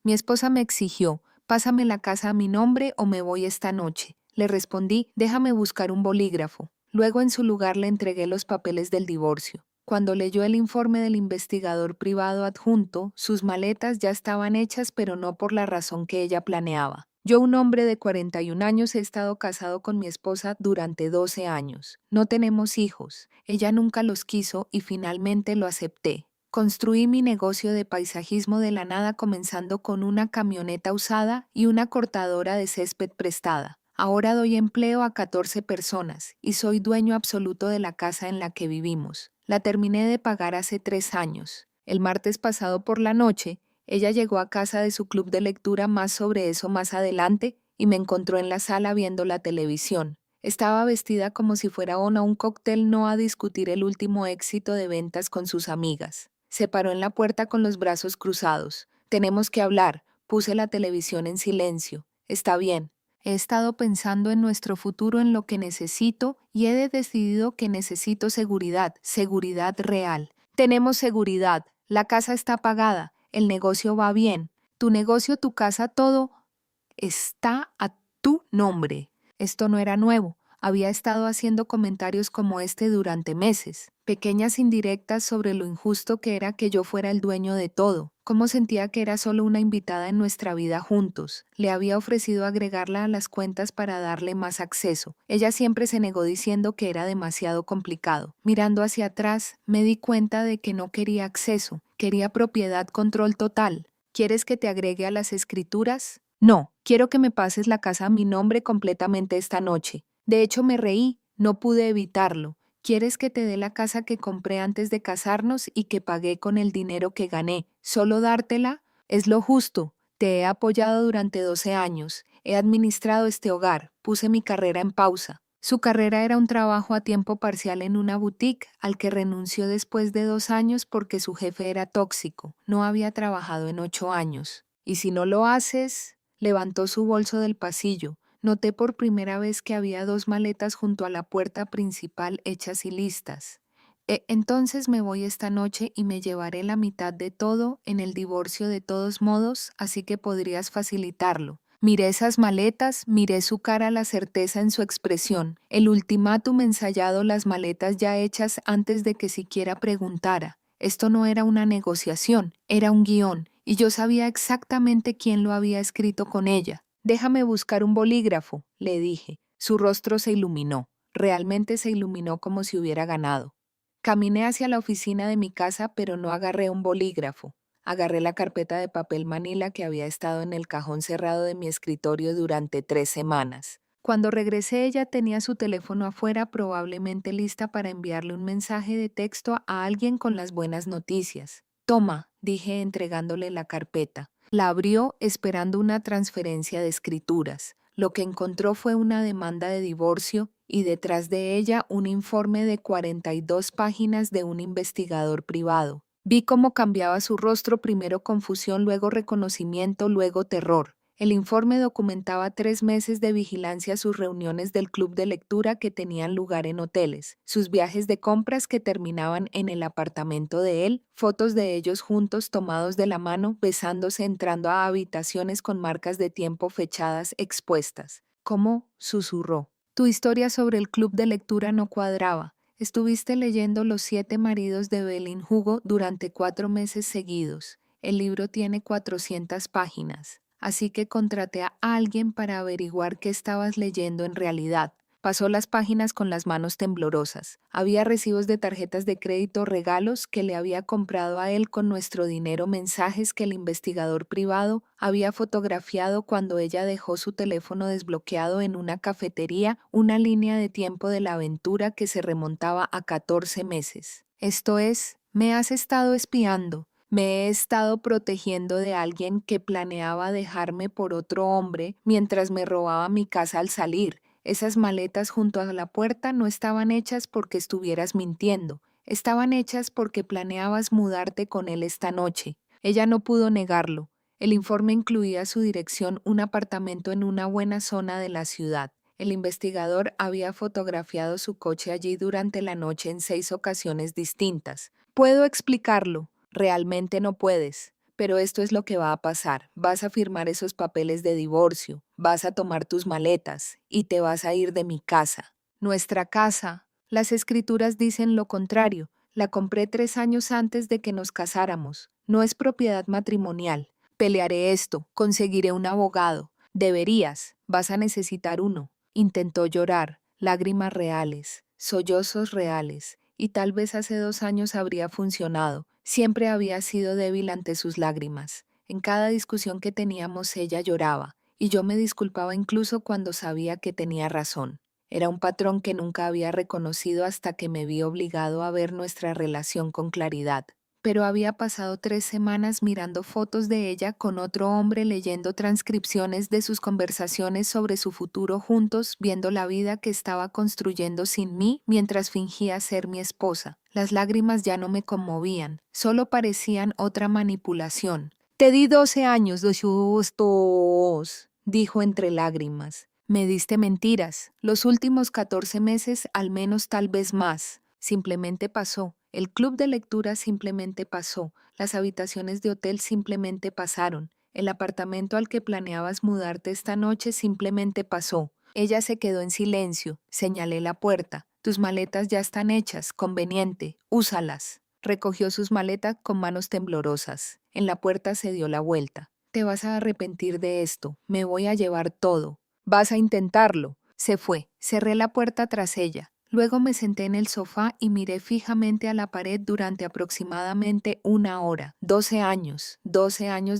Mi esposa me exigió, pásame la casa a mi nombre o me voy esta noche. Le respondí, déjame buscar un bolígrafo. Luego en su lugar le entregué los papeles del divorcio. Cuando leyó el informe del investigador privado adjunto, sus maletas ya estaban hechas, pero no por la razón que ella planeaba. Yo, un hombre de 41 años, he estado casado con mi esposa durante 12 años. No tenemos hijos. Ella nunca los quiso y finalmente lo acepté. Construí mi negocio de paisajismo de la nada, comenzando con una camioneta usada y una cortadora de césped prestada. Ahora doy empleo a 14 personas y soy dueño absoluto de la casa en la que vivimos. La terminé de pagar hace 3 años. El martes pasado por la noche, ella llegó a casa de su club de lectura, más sobre eso más adelante, y me encontró en la sala viendo la televisión. Estaba vestida como si fuera a un cóctel, no a discutir el último éxito de ventas con sus amigas. Se paró en la puerta con los brazos cruzados. Tenemos que hablar. Puse la televisión en silencio. Está bien. He estado pensando en nuestro futuro, en lo que necesito, y he decidido que necesito seguridad, seguridad real. Tenemos seguridad. La casa está pagada. El negocio va bien. Tu negocio, tu casa, todo está a tu nombre. Esto no era nuevo. Había estado haciendo comentarios como este durante meses, pequeñas indirectas sobre lo injusto que era que yo fuera el dueño de todo, cómo sentía que era solo una invitada en nuestra vida juntos. Le había ofrecido agregarla a las cuentas para darle más acceso. Ella siempre se negó diciendo que era demasiado complicado. Mirando hacia atrás, me di cuenta de que no quería acceso, quería propiedad, control total. ¿Quieres que te agregue a las escrituras? No, quiero que me pases la casa a mi nombre completamente esta noche. De hecho, me reí, no pude evitarlo. ¿Quieres que te dé la casa que compré antes de casarnos y que pagué con el dinero que gané? ¿Solo dártela? Es lo justo. Te he apoyado durante 12 años. He administrado este hogar. Puse mi carrera en pausa. Su carrera era un trabajo a tiempo parcial en una boutique al que renunció después de 2 años porque su jefe era tóxico. No había trabajado en 8 años. ¿Y si no lo haces? Levantó su bolso del pasillo. Noté por primera vez que había 2 maletas junto a la puerta principal hechas y listas. Entonces me voy esta noche y me llevaré la mitad de todo en el divorcio de todos modos, así que podrías facilitarlo. Miré esas maletas, miré su cara, la certeza en su expresión, el ultimátum ensayado, las maletas ya hechas antes de que siquiera preguntara. Esto no era una negociación, era un guión, y yo sabía exactamente quién lo había escrito con ella. Déjame buscar un bolígrafo, le dije. Su rostro se iluminó. Realmente se iluminó como si hubiera ganado. Caminé hacia la oficina de mi casa, pero no agarré un bolígrafo. Agarré la carpeta de papel manila que había estado en el cajón cerrado de mi escritorio durante 3 semanas. Cuando regresé, ella tenía su teléfono afuera, probablemente lista para enviarle un mensaje de texto a alguien con las buenas noticias. Toma, dije entregándole la carpeta. La abrió esperando una transferencia de escrituras. Lo que encontró fue una demanda de divorcio y detrás de ella un informe de 42 páginas de un investigador privado. Vi cómo cambiaba su rostro, primero confusión, luego reconocimiento, luego terror. El informe documentaba 3 meses de vigilancia, sus reuniones del club de lectura que tenían lugar en hoteles, sus viajes de compras que terminaban en el apartamento de él, fotos de ellos juntos tomados de la mano, besándose, entrando a habitaciones con marcas de tiempo fechadas expuestas. ¿Cómo? Susurró. Tu historia sobre el club de lectura no cuadraba. Estuviste leyendo Los 7 maridos de Evelyn Hugo durante 4 meses seguidos. El libro tiene 400 páginas. Así que contraté a alguien para averiguar qué estabas leyendo en realidad. Pasó las páginas con las manos temblorosas. Había recibos de tarjetas de crédito, regalos que le había comprado a él con nuestro dinero, mensajes que el investigador privado había fotografiado cuando ella dejó su teléfono desbloqueado en una cafetería, una línea de tiempo de la aventura que se remontaba a 14 meses. Esto es, me has estado espiando. Me he estado protegiendo de alguien que planeaba dejarme por otro hombre mientras me robaba mi casa al salir. Esas maletas junto a la puerta no estaban hechas porque estuvieras mintiendo. Estaban hechas porque planeabas mudarte con él esta noche. Ella no pudo negarlo. El informe incluía su dirección, un apartamento en una buena zona de la ciudad. El investigador había fotografiado su coche allí durante la noche en 6 ocasiones distintas. Puedo explicarlo. Realmente no puedes, pero esto es lo que va a pasar. Vas a firmar esos papeles de divorcio, vas a tomar tus maletas y te vas a ir de mi casa. Nuestra casa. Las escrituras dicen lo contrario. La compré 3 años antes de que nos casáramos. No es propiedad matrimonial. Pelearé esto, conseguiré un abogado. Deberías, vas a necesitar uno. Intentó llorar, lágrimas reales, sollozos reales, y tal vez hace 2 años habría funcionado. Siempre había sido débil ante sus lágrimas. En cada discusión que teníamos ella lloraba, y yo me disculpaba incluso cuando sabía que tenía razón. Era un patrón que nunca había reconocido hasta que me vi obligado a ver nuestra relación con claridad. Pero había pasado 3 semanas mirando fotos de ella con otro hombre, leyendo transcripciones de sus conversaciones sobre su futuro juntos, viendo la vida que estaba construyendo sin mí mientras fingía ser mi esposa. Las lágrimas ya no me conmovían, solo parecían otra manipulación. «Te di 12 años de sustos», dijo entre lágrimas. «Me diste mentiras. Los últimos 14 meses, al menos, tal vez más. Simplemente pasó. El club de lectura simplemente pasó. Las habitaciones de hotel simplemente pasaron. El apartamento al que planeabas mudarte esta noche simplemente pasó». Ella se quedó en silencio. Señalé la puerta. «Tus maletas ya están hechas. Conveniente. Úsalas». Recogió sus maletas con manos temblorosas. En la puerta se dio la vuelta. «Te vas a arrepentir de esto. Me voy a llevar todo». «Vas a intentarlo». Se fue. Cerré la puerta tras ella. Luego me senté en el sofá y miré fijamente a la pared durante aproximadamente 1 hora. 12 años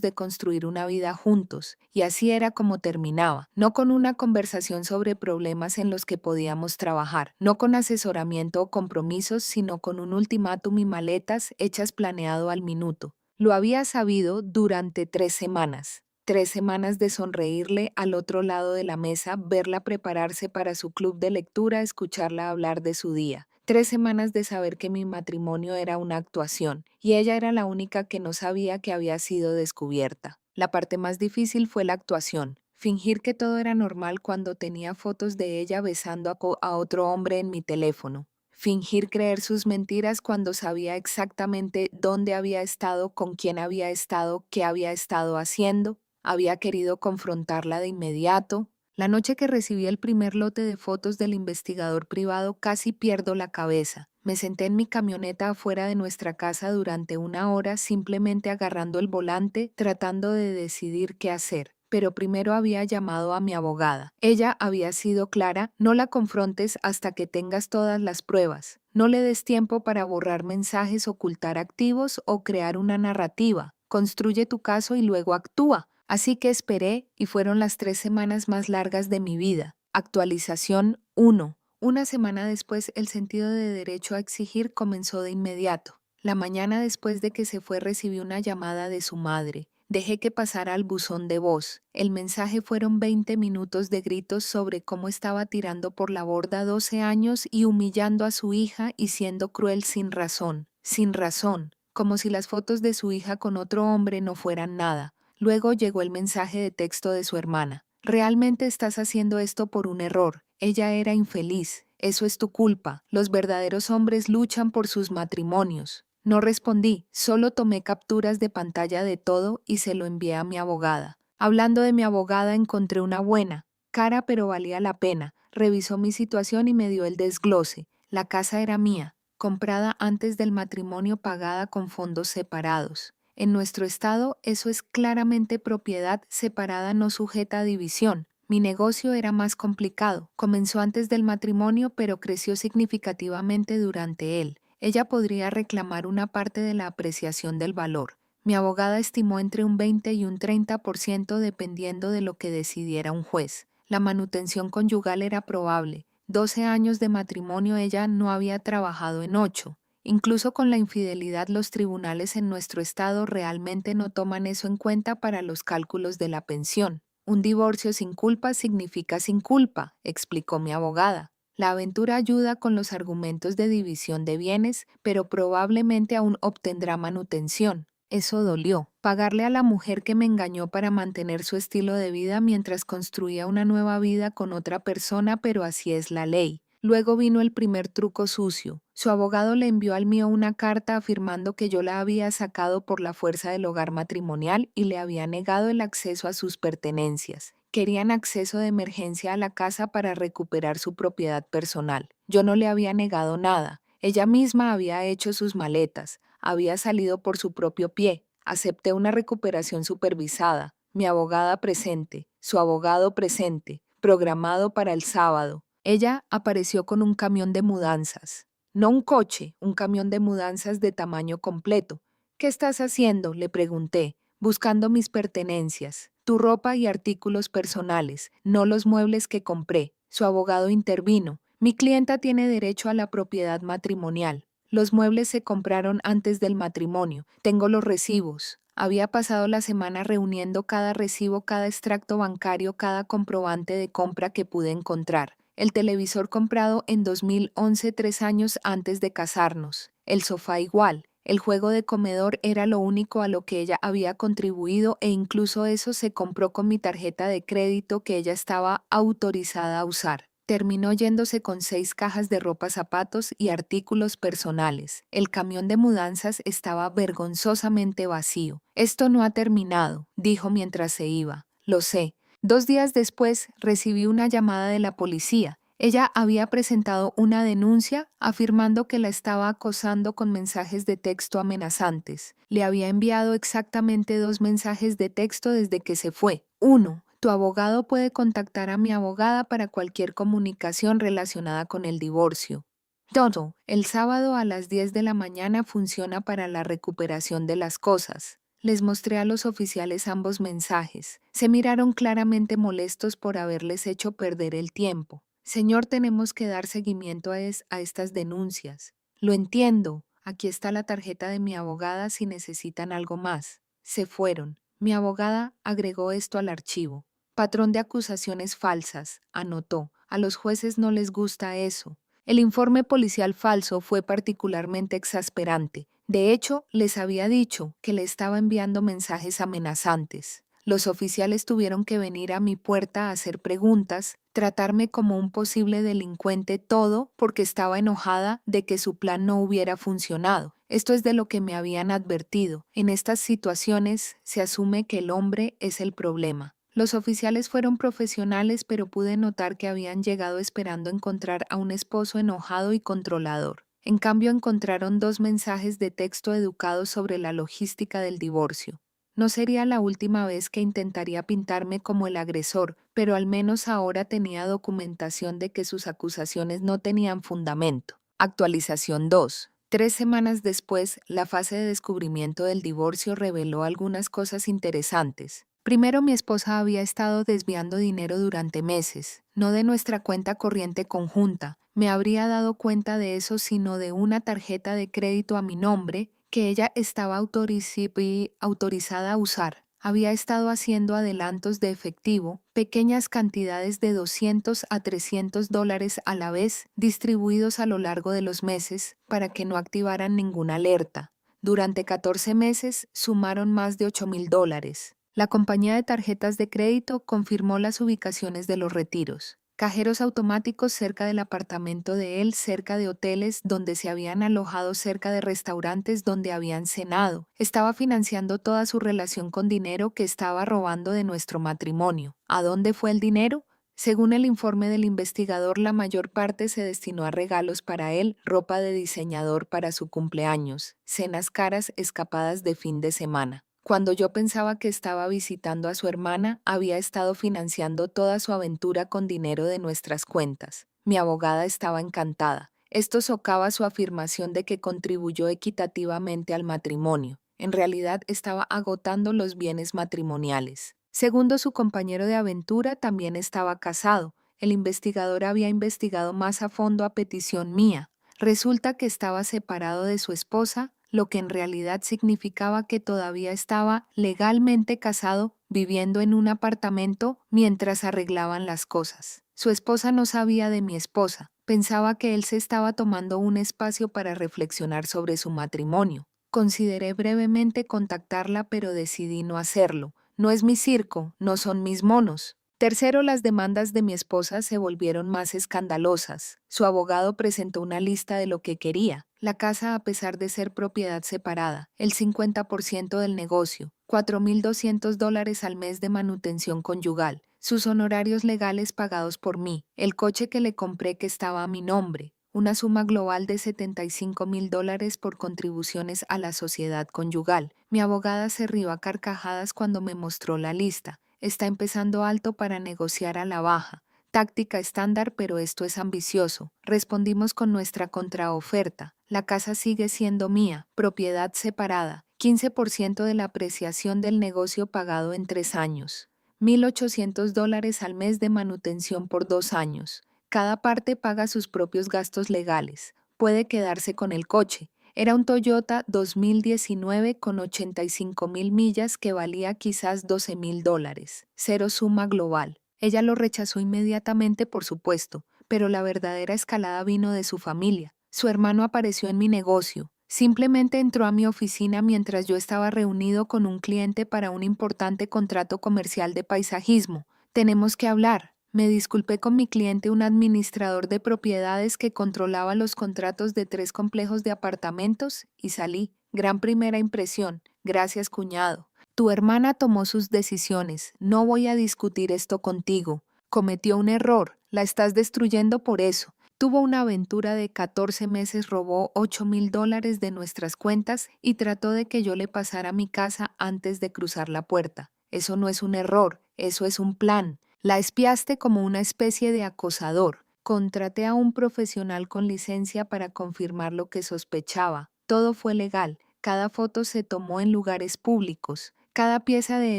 de construir una vida juntos. Y así era como terminaba. No con una conversación sobre problemas en los que podíamos trabajar. No con asesoramiento o compromisos, sino con un ultimátum y maletas hechas planeado al minuto. Lo había sabido durante 3 semanas. 3 semanas de sonreírle al otro lado de la mesa, verla prepararse para su club de lectura, escucharla hablar de su día. 3 semanas de saber que mi matrimonio era una actuación, y ella era la única que no sabía que había sido descubierta. La parte más difícil fue la actuación. Fingir que todo era normal cuando tenía fotos de ella besando a otro hombre en mi teléfono. Fingir creer sus mentiras cuando sabía exactamente dónde había estado, con quién había estado, qué había estado haciendo. Había querido confrontarla de inmediato. La noche que recibí el primer lote de fotos del investigador privado casi pierdo la cabeza. Me senté en mi camioneta afuera de nuestra casa durante 1 hora simplemente agarrando el volante, tratando de decidir qué hacer. Pero primero había llamado a mi abogada. Ella había sido clara: no la confrontes hasta que tengas todas las pruebas. No le des tiempo para borrar mensajes, ocultar activos o crear una narrativa. Construye tu caso y luego actúa. Así que esperé y fueron las 3 semanas más largas de mi vida. Actualización 1. 1 semana después, el sentido de derecho a exigir comenzó de inmediato. La mañana después de que se fue recibí una llamada de su madre. Dejé que pasara al buzón de voz. El mensaje fueron 20 minutos de gritos sobre cómo estaba tirando por la borda 12 años y humillando a su hija y siendo cruel sin razón. Sin razón. Como si las fotos de su hija con otro hombre no fueran nada. Luego llegó el mensaje de texto de su hermana. «Realmente estás haciendo esto por un error. Ella era infeliz. Eso es tu culpa. Los verdaderos hombres luchan por sus matrimonios». No respondí, solo tomé capturas de pantalla de todo y se lo envié a mi abogada. Hablando de mi abogada, encontré una buena. Cara, pero valía la pena. Revisó mi situación y me dio el desglose. La casa era mía, comprada antes del matrimonio, pagada con fondos separados. En nuestro estado, eso es claramente propiedad separada no sujeta a división. Mi negocio era más complicado. Comenzó antes del matrimonio, pero creció significativamente durante él. Ella podría reclamar una parte de la apreciación del valor. Mi abogada estimó entre un 20 y un 30% dependiendo de lo que decidiera un juez. La manutención conyugal era probable. 12 años de matrimonio, ella no había trabajado en 8. Incluso con la infidelidad, los tribunales en nuestro estado realmente no toman eso en cuenta para los cálculos de la pensión. Un divorcio sin culpa significa sin culpa, explicó mi abogada. La aventura ayuda con los argumentos de división de bienes, pero probablemente aún obtendrá manutención. Eso dolió. Pagarle a la mujer que me engañó para mantener su estilo de vida mientras construía una nueva vida con otra persona, pero así es la ley. Luego vino el primer truco sucio. Su abogado le envió al mío una carta afirmando que yo la había sacado por la fuerza del hogar matrimonial y le había negado el acceso a sus pertenencias. Querían acceso de emergencia a la casa para recuperar su propiedad personal. Yo no le había negado nada. Ella misma había hecho sus maletas, había salido por su propio pie. Acepté una recuperación supervisada. Mi abogada presente, su abogado presente, programado para el sábado. Ella apareció con un camión de mudanzas. No un coche, un camión de mudanzas de tamaño completo. ¿Qué estás haciendo?, le pregunté. Buscando mis pertenencias, tu ropa y artículos personales, no los muebles que compré. Su abogado intervino. Mi clienta tiene derecho a la propiedad matrimonial. Los muebles se compraron antes del matrimonio. Tengo los recibos. Había pasado la semana reuniendo cada recibo, cada extracto bancario, cada comprobante de compra que pude encontrar. El televisor comprado en 2011, 3 años antes de casarnos. El sofá igual. El juego de comedor era lo único a lo que ella había contribuido e incluso eso se compró con mi tarjeta de crédito que ella estaba autorizada a usar. Terminó yéndose con 6 cajas de ropa, zapatos y artículos personales. El camión de mudanzas estaba vergonzosamente vacío. Esto no ha terminado, dijo mientras se iba. Lo sé. 2 días después recibí una llamada de la policía. Ella había presentado una denuncia afirmando que la estaba acosando con mensajes de texto amenazantes. Le había enviado exactamente 2 mensajes de texto desde que se fue. 1. Tu abogado puede contactar a mi abogada para cualquier comunicación relacionada con el divorcio. 2. El sábado a las 10 de la mañana funciona para la recuperación de las cosas. Les mostré a los oficiales ambos mensajes. Se miraron claramente molestos por haberles hecho perder el tiempo. Señor, tenemos que dar seguimiento a estas denuncias. Lo entiendo. Aquí está la tarjeta de mi abogada si necesitan algo más. Se fueron. Mi abogada agregó esto al archivo. Patrón de acusaciones falsas, anotó. A los jueces no les gusta eso. El informe policial falso fue particularmente exasperante. De hecho, les había dicho que le estaba enviando mensajes amenazantes. Los oficiales tuvieron que venir a mi puerta a hacer preguntas, tratarme como un posible delincuente, todo porque estaba enojada de que su plan no hubiera funcionado. Esto es de lo que me habían advertido. En estas situaciones se asume que el hombre es el problema. Los oficiales fueron profesionales, pero pude notar que habían llegado esperando encontrar a un esposo enojado y controlador. En cambio, encontraron 2 mensajes de texto educados sobre la logística del divorcio. No sería la última vez que intentaría pintarme como el agresor, pero al menos ahora tenía documentación de que sus acusaciones no tenían fundamento. Actualización 2. 3 semanas después, la fase de descubrimiento del divorcio reveló algunas cosas interesantes. Primero, mi esposa había estado desviando dinero durante meses, no de nuestra cuenta corriente conjunta. Me habría dado cuenta de eso sino de una tarjeta de crédito a mi nombre que ella estaba autorizada a usar. Había estado haciendo adelantos de efectivo, pequeñas cantidades de $200 a $300 a la vez, distribuidos a lo largo de los meses para que no activaran ninguna alerta. Durante 14 meses sumaron más de $8,000. La compañía de tarjetas de crédito confirmó las ubicaciones de los retiros. Cajeros automáticos cerca del apartamento de él, cerca de hoteles donde se habían alojado, cerca de restaurantes donde habían cenado. Estaba financiando toda su relación con dinero que estaba robando de nuestro matrimonio. ¿A dónde fue el dinero? Según el informe del investigador, la mayor parte se destinó a regalos para él, ropa de diseñador para su cumpleaños, cenas caras, escapadas de fin de semana. Cuando yo pensaba que estaba visitando a su hermana, había estado financiando toda su aventura con dinero de nuestras cuentas. Mi abogada estaba encantada. Esto socava su afirmación de que contribuyó equitativamente al matrimonio. En realidad estaba agotando los bienes matrimoniales. Segundo, su compañero de aventura también estaba casado. El investigador había investigado más a fondo a petición mía. Resulta que estaba separado de su esposa, lo que en realidad significaba que todavía estaba legalmente casado, viviendo en un apartamento mientras arreglaban las cosas. Su esposa no sabía de mi esposa. Pensaba que él se estaba tomando un espacio para reflexionar sobre su matrimonio. Consideré brevemente contactarla, pero decidí no hacerlo. No es mi circo, no son mis monos. Tercero, las demandas de mi esposa se volvieron más escandalosas. Su abogado presentó una lista de lo que quería. La casa, a pesar de ser propiedad separada, el 50% del negocio, $4,200 al mes de manutención conyugal, sus honorarios legales pagados por mí, el coche que le compré que estaba a mi nombre, una suma global de $75,000 por contribuciones a la sociedad conyugal. Mi abogada se rió a carcajadas cuando me mostró la lista. Está empezando alto para negociar a la baja. Táctica estándar, pero esto es ambicioso. Respondimos con nuestra contraoferta. La casa sigue siendo mía, propiedad separada, 15% de la apreciación del negocio pagado en 3 años. $1,800 al mes de manutención por 2 años. Cada parte paga sus propios gastos legales. Puede quedarse con el coche. Era un Toyota 2019 con 85,000 millas que valía quizás $12,000. Cero suma global. Ella lo rechazó inmediatamente, por supuesto, pero la verdadera escalada vino de su familia. Su hermano apareció en mi negocio. Simplemente entró a mi oficina mientras yo estaba reunido con un cliente para un importante contrato comercial de paisajismo. Tenemos que hablar. Me disculpé con mi cliente, un administrador de propiedades que controlaba los contratos de 3 complejos de apartamentos, y salí. Gran primera impresión. Gracias, cuñado. Tu hermana tomó sus decisiones. No voy a discutir esto contigo. Cometió un error. La estás destruyendo por eso. Tuvo una aventura de 14 meses, robó $8,000 de nuestras cuentas y trató de que yo le pasara mi casa antes de cruzar la puerta. Eso no es un error, eso es un plan. La espiaste como una especie de acosador. Contraté a un profesional con licencia para confirmar lo que sospechaba. Todo fue legal. Cada foto se tomó en lugares públicos. Cada pieza de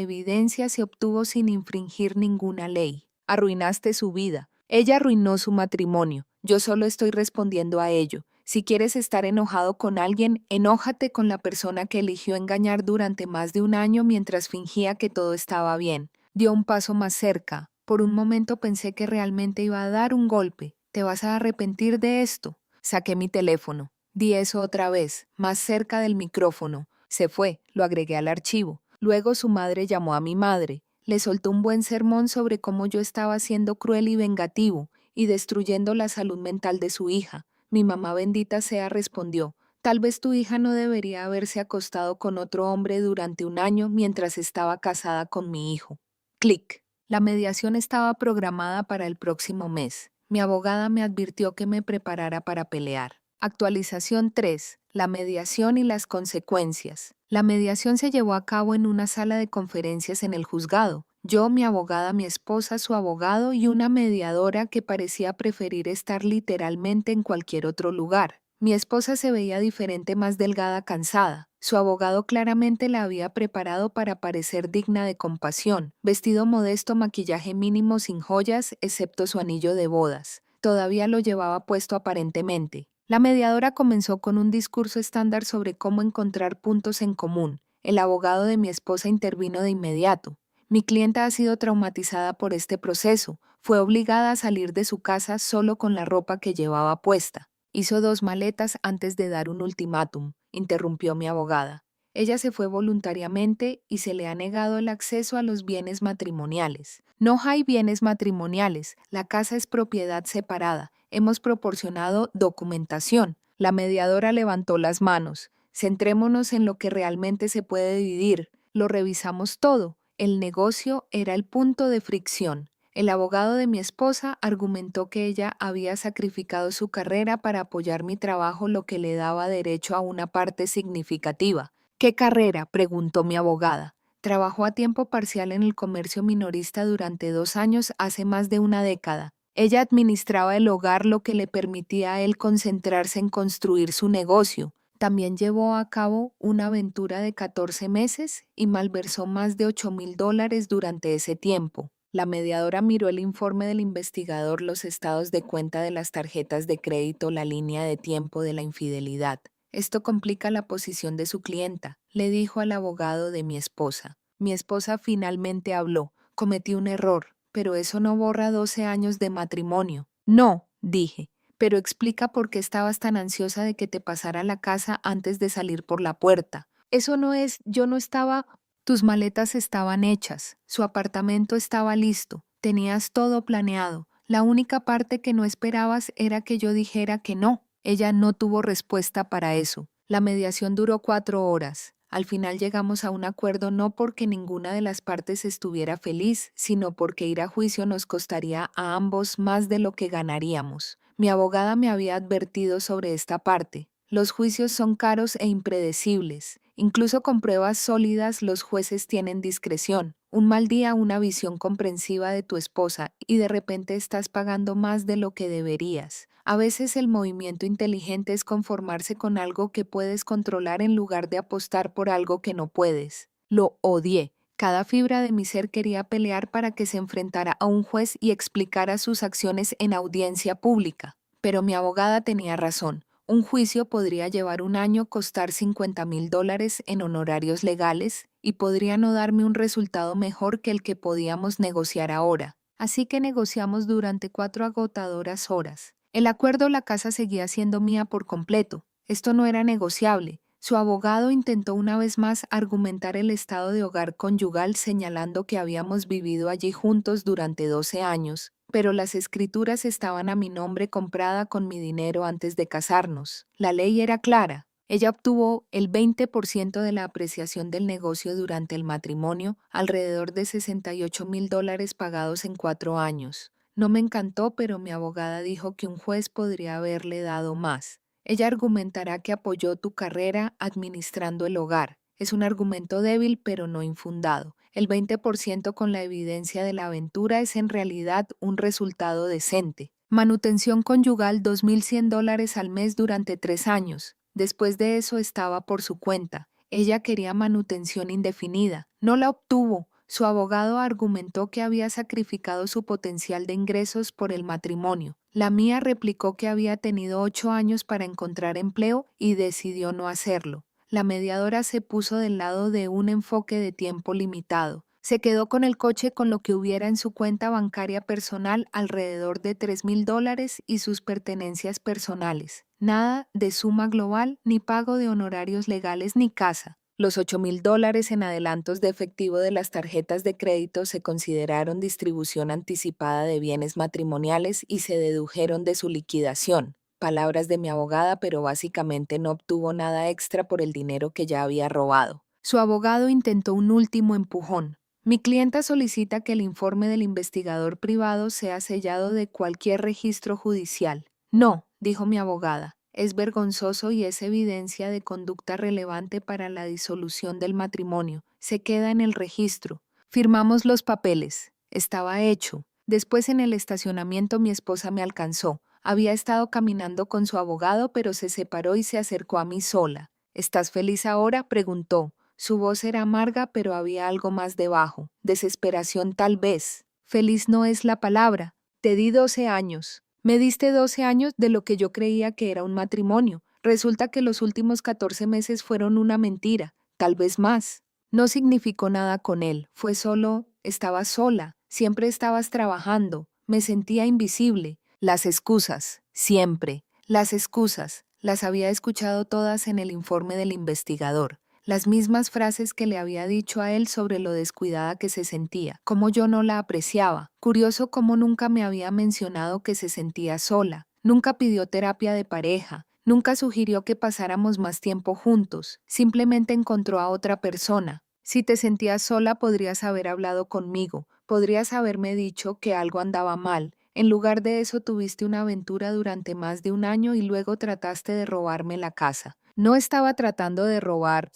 evidencia se obtuvo sin infringir ninguna ley. Arruinaste su vida. Ella arruinó su matrimonio. Yo solo estoy respondiendo a ello. Si quieres estar enojado con alguien, enójate con la persona que eligió engañar durante más de un año mientras fingía que todo estaba bien. Dio un paso más cerca. Por un momento pensé que realmente iba a dar un golpe. ¿Te vas a arrepentir de esto? Saqué mi teléfono. Di eso otra vez, más cerca del micrófono. Se fue, lo agregué al archivo. Luego su madre llamó a mi madre. Le soltó un buen sermón sobre cómo yo estaba siendo cruel y vengativo y destruyendo la salud mental de su hija. Mi mamá bendita sea respondió: tal vez tu hija no debería haberse acostado con otro hombre durante un año mientras estaba casada con mi hijo. Clic. La mediación estaba programada para el próximo mes. Mi abogada me advirtió que me preparara para pelear. Actualización 3. La mediación y las consecuencias. La mediación se llevó a cabo en una sala de conferencias en el juzgado. Yo, mi abogada, mi esposa, su abogado y una mediadora que parecía preferir estar literalmente en cualquier otro lugar. Mi esposa se veía diferente, más delgada, cansada. Su abogado claramente la había preparado para parecer digna de compasión. Vestido modesto, maquillaje mínimo, sin joyas, excepto su anillo de bodas. Todavía lo llevaba puesto aparentemente. La mediadora comenzó con un discurso estándar sobre cómo encontrar puntos en común. El abogado de mi esposa intervino de inmediato. Mi clienta ha sido traumatizada por este proceso. Fue obligada a salir de su casa solo con la ropa que llevaba puesta. Hizo 2 maletas antes de dar un ultimátum, interrumpió mi abogada. Ella se fue voluntariamente y se le ha negado el acceso a los bienes matrimoniales. No hay bienes matrimoniales, la casa es propiedad separada. Hemos proporcionado documentación. La mediadora levantó las manos. Centrémonos en lo que realmente se puede dividir. Lo revisamos todo. El negocio era el punto de fricción. El abogado de mi esposa argumentó que ella había sacrificado su carrera para apoyar mi trabajo, lo que le daba derecho a una parte significativa. ¿Qué carrera?, preguntó mi abogada. Trabajó a tiempo parcial en el comercio minorista durante 2 años, hace más de una década. Ella administraba el hogar, lo que le permitía a él concentrarse en construir su negocio. También llevó a cabo una aventura de 14 meses y malversó más de $8,000 durante ese tiempo. La mediadora miró el informe del investigador, los estados de cuenta de las tarjetas de crédito, la línea de tiempo de la infidelidad. Esto complica la posición de su clienta, le dijo al abogado de mi esposa. Mi esposa finalmente habló. Cometí un error, pero eso no borra 12 años de matrimonio. No, dije, pero explica por qué estabas tan ansiosa de que te pasara la casa antes de salir por la puerta. Eso no es, yo no estaba... Tus maletas estaban hechas, su apartamento estaba listo, Tenías todo planeado. La única parte que no esperabas era que yo dijera que no. Ella no tuvo respuesta para eso. La mediación duró 4 horas. Al final llegamos a un acuerdo no porque ninguna de las partes estuviera feliz, sino porque ir a juicio nos costaría a ambos más de lo que ganaríamos. Mi abogada me había advertido sobre esta parte. Los juicios son caros e impredecibles. Incluso con pruebas sólidas los jueces tienen discreción. Un mal día, una visión comprensiva de tu esposa y de repente estás pagando más de lo que deberías. A veces el movimiento inteligente es conformarse con algo que puedes controlar en lugar de apostar por algo que no puedes. Lo odié. Cada fibra de mi ser quería pelear para que se enfrentara a un juez y explicara sus acciones en audiencia pública. Pero mi abogada tenía razón. Un juicio podría llevar un año, costar $50,000 en honorarios legales y podría no darme un resultado mejor que el que podíamos negociar ahora. Así que negociamos durante 4 agotadoras horas. El acuerdo, la casa seguía siendo mía por completo. Esto no era negociable. Su abogado intentó una vez más argumentar el estado de hogar conyugal señalando que habíamos vivido allí juntos durante 12 años, pero las escrituras estaban a mi nombre comprada con mi dinero antes de casarnos. La ley era clara. Ella obtuvo el 20% de la apreciación del negocio durante el matrimonio, alrededor de $68,000 pagados en 4 años. No me encantó, pero mi abogada dijo que un juez podría haberle dado más. Ella argumentará que apoyó tu carrera administrando el hogar. Es un argumento débil, pero no infundado. El 20% con la evidencia de la aventura es en realidad un resultado decente. Manutención conyugal, $2,100 al mes durante 3 años. Después de eso estaba por su cuenta. Ella quería manutención indefinida. No la obtuvo. Su abogado argumentó que había sacrificado su potencial de ingresos por el matrimonio. La mía replicó que había tenido 8 años para encontrar empleo y decidió no hacerlo. La mediadora se puso del lado de un enfoque de tiempo limitado. Se quedó con el coche con lo que hubiera en su cuenta bancaria personal alrededor de $3,000 y sus pertenencias personales. Nada de suma global, ni pago de honorarios legales ni casa. Los $8,000 en adelantos de efectivo de las tarjetas de crédito se consideraron distribución anticipada de bienes matrimoniales y se dedujeron de su liquidación. Palabras de mi abogada, pero básicamente no obtuvo nada extra por el dinero que ya había robado. Su abogado intentó un último empujón. Mi clienta solicita que el informe del investigador privado sea sellado de cualquier registro judicial. No, dijo mi abogada. Es vergonzoso y es evidencia de conducta relevante para la disolución del matrimonio. Se queda en el registro. Firmamos los papeles. Estaba hecho. Después en el estacionamiento mi esposa me alcanzó. Había estado caminando con su abogado, pero se separó y se acercó a mí sola. ¿Estás feliz ahora?, preguntó. Su voz era amarga, pero había algo más debajo. Desesperación tal vez. Feliz no es la palabra. Te di 12 años. Me diste 12 años de lo que yo creía que era un matrimonio. Resulta que los últimos 14 meses fueron una mentira, tal vez más. No significó nada con él, fue solo, estaba sola, siempre estabas trabajando, me sentía invisible. Las excusas, siempre, las excusas, las había escuchado todas en el informe del investigador. Las mismas frases que le había dicho a él sobre lo descuidada que se sentía, cómo yo no la apreciaba. Curioso cómo nunca me había mencionado que se sentía sola, nunca pidió terapia de pareja, nunca sugirió que pasáramos más tiempo juntos, simplemente encontró a otra persona. Si te sentías sola podrías haber hablado conmigo, podrías haberme dicho que algo andaba mal. En lugar de eso tuviste una aventura durante más de un año y luego trataste de robarme la casa. No estaba tratando de robar.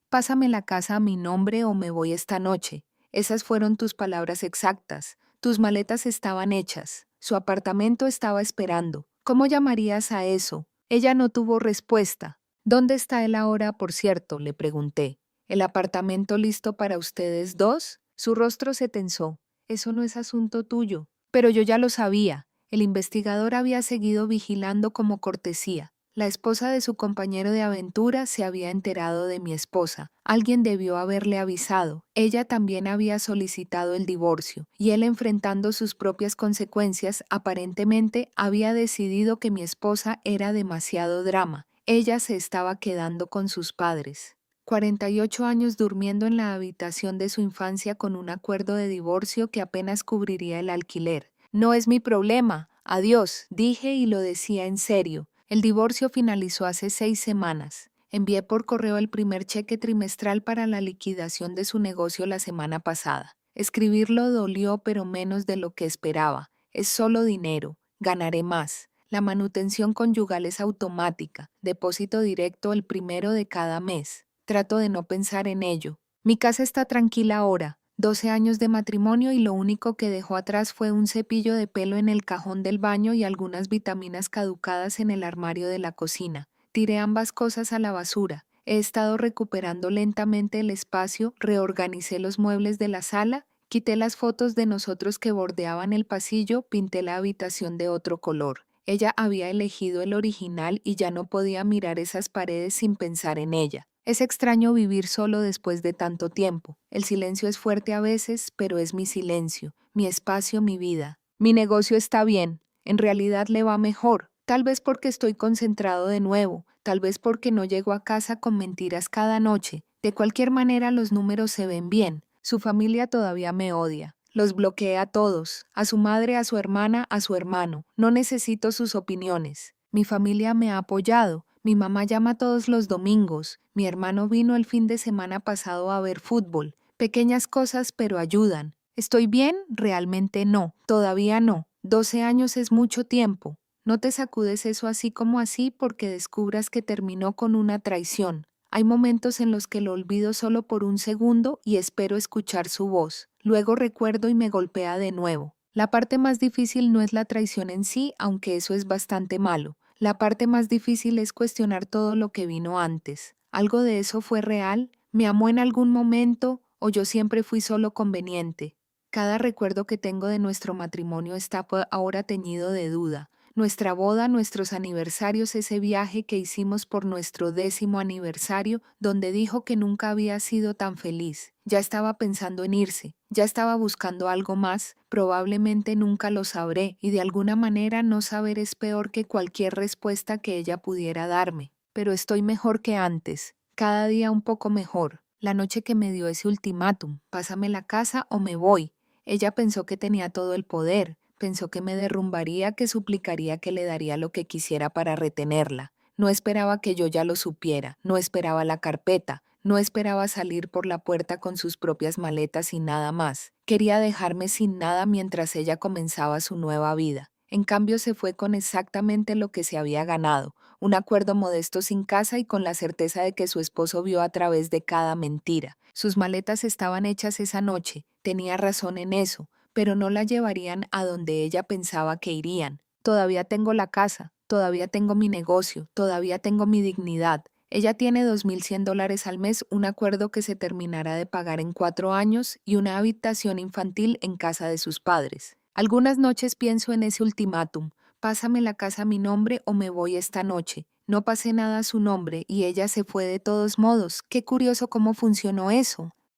Pásame la casa a mi nombre o me voy esta noche. Esas fueron tus palabras exactas. Tus maletas estaban hechas. Su apartamento estaba esperando. ¿Cómo llamarías a eso? Ella no tuvo respuesta. ¿Dónde está él ahora, por cierto?, le pregunté. ¿El apartamento listo para ustedes dos? Su rostro se tensó. Eso no es asunto tuyo. Pero yo ya lo sabía. El investigador había seguido vigilando como cortesía. La esposa de su compañero de aventura se había enterado de mi esposa. Alguien debió haberle avisado. Ella también había solicitado el divorcio, y él, enfrentando sus propias consecuencias, aparentemente había decidido que mi esposa era demasiado drama. Ella se estaba quedando con sus padres. 48 años durmiendo en la habitación de su infancia con un acuerdo de divorcio que apenas cubriría el alquiler. No es mi problema. Adiós, dije y lo decía en serio. El divorcio finalizó hace 6 semanas. Envié por correo el primer cheque trimestral para la liquidación de su negocio la semana pasada. Escribirlo dolió, pero menos de lo que esperaba. Es solo dinero. Ganaré más. La manutención conyugal es automática. Depósito directo el primero de cada mes. Trato de no pensar en ello. Mi casa está tranquila ahora. 12 años de matrimonio y lo único que dejó atrás fue un cepillo de pelo en el cajón del baño y algunas vitaminas caducadas en el armario de la cocina. Tiré ambas cosas a la basura. He estado recuperando lentamente el espacio, reorganicé los muebles de la sala, quité las fotos de nosotros que bordeaban el pasillo, pinté la habitación de otro color. Ella había elegido el original y ya no podía mirar esas paredes sin pensar en ella. Es extraño vivir solo después de tanto tiempo. El silencio es fuerte a veces, pero es mi silencio, mi espacio, mi vida. Mi negocio está bien. En realidad le va mejor. Tal vez porque estoy concentrado de nuevo. Tal vez porque no llego a casa con mentiras cada noche. De cualquier manera, los números se ven bien. Su familia todavía me odia. Los bloqueé a todos. A su madre, a su hermana, a su hermano. No necesito sus opiniones. Mi familia me ha apoyado. Mi mamá llama todos los domingos. Mi hermano vino el fin de semana pasado a ver fútbol. Pequeñas cosas, pero ayudan. ¿Estoy bien? Realmente no. Todavía no. 12 años es mucho tiempo. No te sacudes eso así como así porque descubras que terminó con una traición. Hay momentos en los que lo olvido solo por un segundo y espero escuchar su voz. Luego recuerdo y me golpea de nuevo. La parte más difícil no es la traición en sí, aunque eso es bastante malo. La parte más difícil es cuestionar todo lo que vino antes. ¿Algo de eso fue real? ¿Me amó en algún momento o yo siempre fui solo conveniente? Cada recuerdo que tengo de nuestro matrimonio está ahora teñido de duda. Nuestra boda, nuestros aniversarios, ese viaje que hicimos por nuestro 10º aniversario, donde dijo que nunca había sido tan feliz. Ya estaba pensando en irse, ya estaba buscando algo más, probablemente nunca lo sabré, y de alguna manera no saber es peor que cualquier respuesta que ella pudiera darme. Pero estoy mejor que antes, cada día un poco mejor. La noche que me dio ese ultimátum, pásame la casa o me voy. Ella pensó que tenía todo el poder. Pensó que me derrumbaría, que suplicaría que le daría lo que quisiera para retenerla. No esperaba que yo ya lo supiera, no esperaba la carpeta, no esperaba salir por la puerta con sus propias maletas y nada más. Quería dejarme sin nada mientras ella comenzaba su nueva vida. En cambio se fue con exactamente lo que se había ganado, un acuerdo modesto sin casa y con la certeza de que su esposo vio a través de cada mentira. Sus maletas estaban hechas esa noche, tenía razón en eso, pero no la llevarían a donde ella pensaba que irían. Todavía tengo la casa, todavía tengo mi negocio, todavía tengo mi dignidad. Ella tiene $2,100 al mes, un acuerdo que se terminará de pagar en 4 años y una habitación infantil en casa de sus padres. Algunas noches pienso en ese ultimátum. Pásame la casa a mi nombre o me voy esta noche. No pasé nada a su nombre y ella se fue de todos modos. Qué curioso cómo funcionó eso.